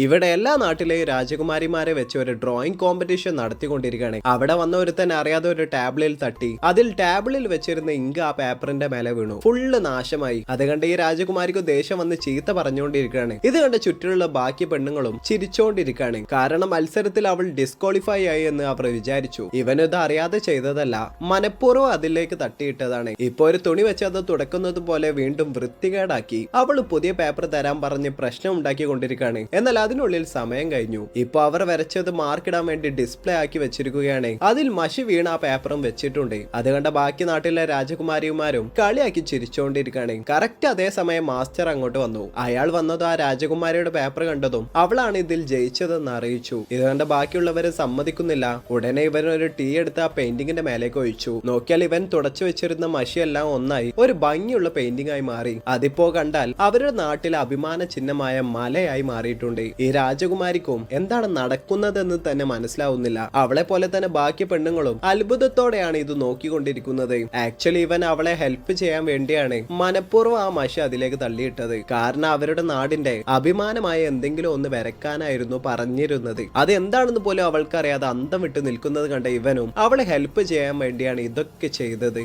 ഇവിടെ എല്ലാ നാട്ടിലെയും രാജകുമാരിമാരെ വെച്ച് ഒരു ഡ്രോയിങ് കോമ്പറ്റീഷൻ നടത്തിക്കൊണ്ടിരിക്കുകയാണ്. അവിടെ വന്ന ഒരുത്തൻ അറിയാതെ ഒരു ടാബ്ലിൽ തട്ടി അതിൽ ടാബ്ലിൽ വെച്ചിരുന്ന ഇങ്ക് ആ പേപ്പറിന്റെ മേലെ വീണു. ഫുള്ള് നാശമായി. അത് കണ്ട് ഈ രാജകുമാരിക്ക് ദേഷ്യം വന്ന് ചീത്ത പറഞ്ഞുകൊണ്ടിരിക്കുകയാണ്. ഇത് കണ്ട് ചുറ്റിലുള്ള ബാക്കി പെണ്ണുങ്ങളും ചിരിച്ചോണ്ടിരിക്കുകയാണ്. കാരണം മത്സരത്തിൽ അവൾ ഡിസ്ക്വാളിഫൈ ആയി എന്ന് അവർ വിചാരിച്ചു. ഇവനിത് അറിയാതെ ചെയ്തതല്ല, മനഃപൂർവ്വം അതിലേക്ക് തട്ടിയിട്ടതാണ്. ഇപ്പൊ ഒരു തുണി വെച്ച് അത് തുടക്കുന്നത് പോലെ വീണ്ടും വൃത്തികേടാക്കി അവൾ പുതിയ പേപ്പർ തരാൻ പറഞ്ഞ് പ്രശ്നം ഉണ്ടാക്കിക്കൊണ്ടിരിക്കുകയാണ്. എന്നാൽ അതിനുള്ളിൽ സമയം കഴിഞ്ഞു. ഇപ്പൊ അവർ വരച്ചത് മാർക്കിടാൻ വേണ്ടി ഡിസ്പ്ലേ ആക്കി വെച്ചിരിക്കുകയാണ്. അതിൽ മഷി വീണ ആ പേപ്പറും വെച്ചിട്ടുണ്ട്. അത് കണ്ട ബാക്കി നാട്ടിലെ രാജകുമാരിമാരും കളിയാക്കി ചിരിച്ചുകൊണ്ടിരിക്കുകയാണ്. കറക്റ്റ് അതേ സമയം മാസ്റ്റർ അങ്ങോട്ട് വന്നു. അയാൾ വന്നതും ആ രാജകുമാരിയുടെ പേപ്പർ കണ്ടതും അവളാണ് ഇതിൽ ജയിച്ചതെന്ന് അറിയിച്ചു. ഇത് കണ്ട ബാക്കിയുള്ളവരെ സമ്മതിക്കുന്നില്ല. ഉടനെ ഇവൻ ഒരു ടീ എടുത്ത് ആ പെയിന്റിങ്ങിന്റെ മേലേക്ക് ഒഴിച്ചു. നോക്കിയാൽ ഇവൻ തുടച്ചു വെച്ചിരുന്ന മഷിയെല്ലാം ഒന്നായി ഒരു ഭംഗിയുള്ള പെയിന്റിംഗ് ആയി മാറി. അതിപ്പോ കണ്ടാൽ അവരുടെ നാട്ടിലെ അഭിമാന ചിഹ്നമായ മലയായി മാറിയിട്ടുണ്ട്. ഈ രാജകുമാരിക്കും എന്താണ് നടക്കുന്നതെന്ന് തന്നെ മനസ്സിലാവുന്നില്ല. അവളെ പോലെ തന്നെ ബാക്കി പെണ്ണുങ്ങളും അത്ഭുതത്തോടെയാണ് ഇത് നോക്കിക്കൊണ്ടിരിക്കുന്നത്. ആക്ച്വലി ഇവൻ അവളെ ഹെൽപ്പ് ചെയ്യാൻ വേണ്ടിയാണ് മനഃപൂർവ്വം ആ മഷി അതിലേക്ക് തള്ളിയിട്ടത്. കാരണം അവരുടെ നാടിന്റെ അഭിമാനമായ എന്തെങ്കിലും ഒന്ന് വരക്കാനായിരുന്നു പറഞ്ഞിരുന്നത്. അത് എന്താണെന്ന് പോലും അവൾക്കറിയാതെ അന്തം വിട്ട് നിൽക്കുന്നത് കണ്ട ഇവനും അവളെ ഹെൽപ്പ് ചെയ്യാൻ വേണ്ടിയാണ് ഇതൊക്കെ ചെയ്തത്.